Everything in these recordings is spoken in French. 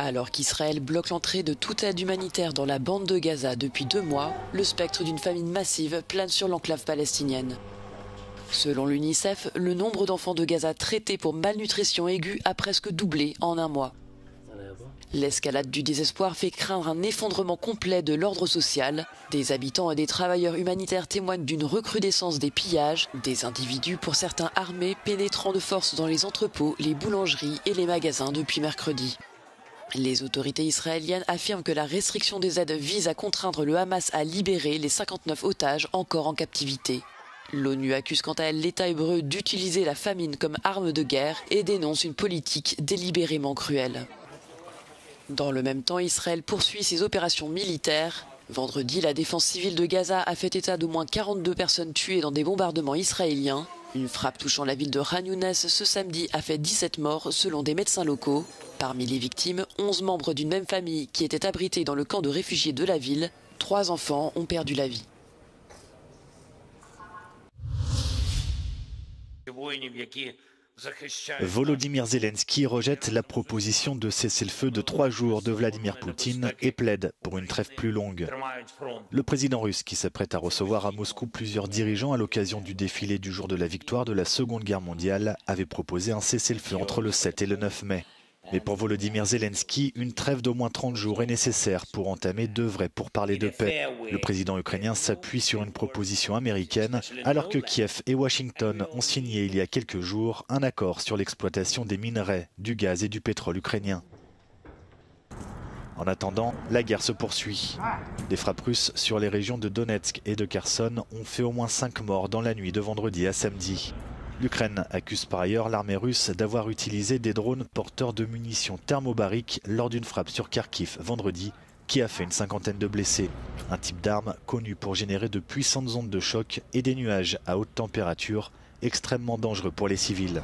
Alors qu'Israël bloque l'entrée de toute aide humanitaire dans la bande de Gaza depuis 2 mois, le spectre d'une famine massive plane sur l'enclave palestinienne. Selon l'UNICEF, le nombre d'enfants de Gaza traités pour malnutrition aiguë a presque doublé en 1 mois. L'escalade du désespoir fait craindre un effondrement complet de l'ordre social. Des habitants et des travailleurs humanitaires témoignent d'une recrudescence des pillages, des individus pour certains armés pénétrant de force dans les entrepôts, les boulangeries et les magasins depuis mercredi. Les autorités israéliennes affirment que la restriction des aides vise à contraindre le Hamas à libérer les 59 otages encore en captivité. L'ONU accuse quant à elle l'État hébreu d'utiliser la famine comme arme de guerre et dénonce une politique délibérément cruelle. Dans le même temps, Israël poursuit ses opérations militaires. Vendredi, la défense civile de Gaza a fait état d'au moins 42 personnes tuées dans des bombardements israéliens. Une frappe touchant la ville de Khan Younes ce samedi a fait 17 morts selon des médecins locaux. Parmi les victimes, 11 membres d'une même famille qui étaient abrités dans le camp de réfugiés de la ville. 3 enfants ont perdu la vie. Volodymyr Zelensky rejette la proposition de cessez-le-feu de 3 jours de Vladimir Poutine et plaide pour une trêve plus longue. Le président russe, qui s'apprête à recevoir à Moscou plusieurs dirigeants à l'occasion du défilé du jour de la victoire de la Seconde Guerre mondiale, avait proposé un cessez-le-feu entre le 7 et le 9 mai. Mais pour Volodymyr Zelensky, une trêve d'au moins 30 jours est nécessaire pour entamer de vrais pourparlers de paix. Le président ukrainien s'appuie sur une proposition américaine, alors que Kiev et Washington ont signé il y a quelques jours un accord sur l'exploitation des minerais, du gaz et du pétrole ukrainien. En attendant, la guerre se poursuit. Des frappes russes sur les régions de Donetsk et de Kherson ont fait au moins 5 morts dans la nuit de vendredi à samedi. L'Ukraine accuse par ailleurs l'armée russe d'avoir utilisé des drones porteurs de munitions thermobariques lors d'une frappe sur Kharkiv vendredi, qui a fait une 50aine de blessés. Un type d'arme connu pour générer de puissantes ondes de choc et des nuages à haute température, extrêmement dangereux pour les civils.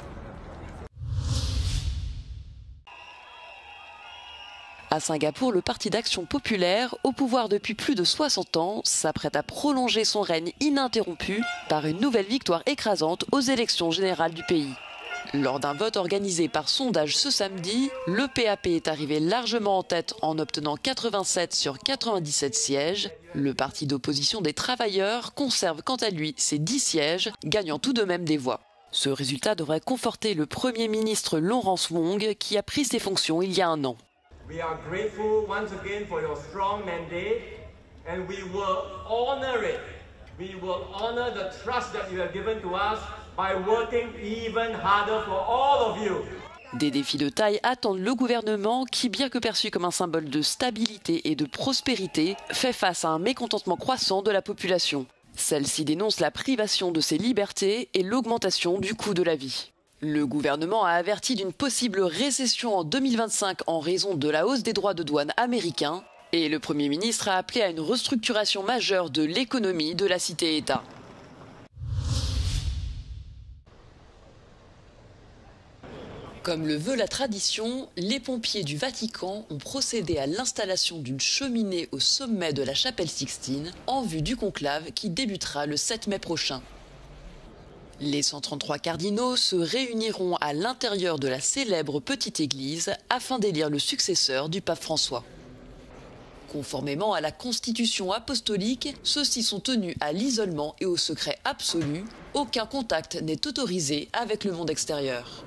À Singapour, le Parti d'action populaire, au pouvoir depuis plus de 60 ans, s'apprête à prolonger son règne ininterrompu par une nouvelle victoire écrasante aux élections générales du pays. Lors d'un vote organisé par sondage ce samedi, le PAP est arrivé largement en tête en obtenant 87 sur 97 sièges. Le parti d'opposition des travailleurs conserve quant à lui ses 10 sièges, gagnant tout de même des voix. Ce résultat devrait conforter le Premier ministre Lawrence Wong, qui a pris ses fonctions il y a 1 an. We are grateful once again for your strong mandate, and we will honor it. We will honor the trust that you have given to us by working even harder for all of you. Des défis de taille attendent le gouvernement qui, bien que perçu comme un symbole de stabilité et de prospérité, fait face à un mécontentement croissant de la population. Celle-ci dénonce la privation de ses libertés et l'augmentation du coût de la vie. Le gouvernement a averti d'une possible récession en 2025 en raison de la hausse des droits de douane américains et le Premier ministre a appelé à une restructuration majeure de l'économie de la cité-État. Comme le veut la tradition, les pompiers du Vatican ont procédé à l'installation d'une cheminée au sommet de la chapelle Sixtine en vue du conclave qui débutera le 7 mai prochain. Les 133 cardinaux se réuniront à l'intérieur de la célèbre petite église afin d'élire le successeur du pape François. Conformément à la constitution apostolique, ceux-ci sont tenus à l'isolement et au secret absolu. Aucun contact n'est autorisé avec le monde extérieur.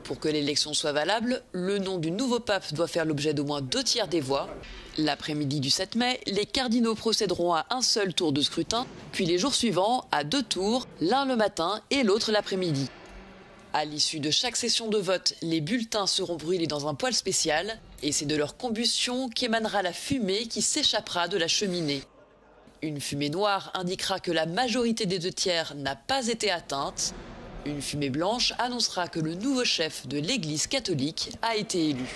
Pour que l'élection soit valable, le nom du nouveau pape doit faire l'objet d'au moins 2/3 des voix. L'après-midi du 7 mai, les cardinaux procéderont à un seul tour de scrutin, puis les jours suivants à 2 tours, l'un le matin et l'autre l'après-midi. À l'issue de chaque session de vote, les bulletins seront brûlés dans un poêle spécial et c'est de leur combustion qu'émanera la fumée qui s'échappera de la cheminée. Une fumée noire indiquera que la majorité des 2/3 n'a pas été atteinte. Une fumée blanche annoncera que le nouveau chef de l'Église catholique a été élu.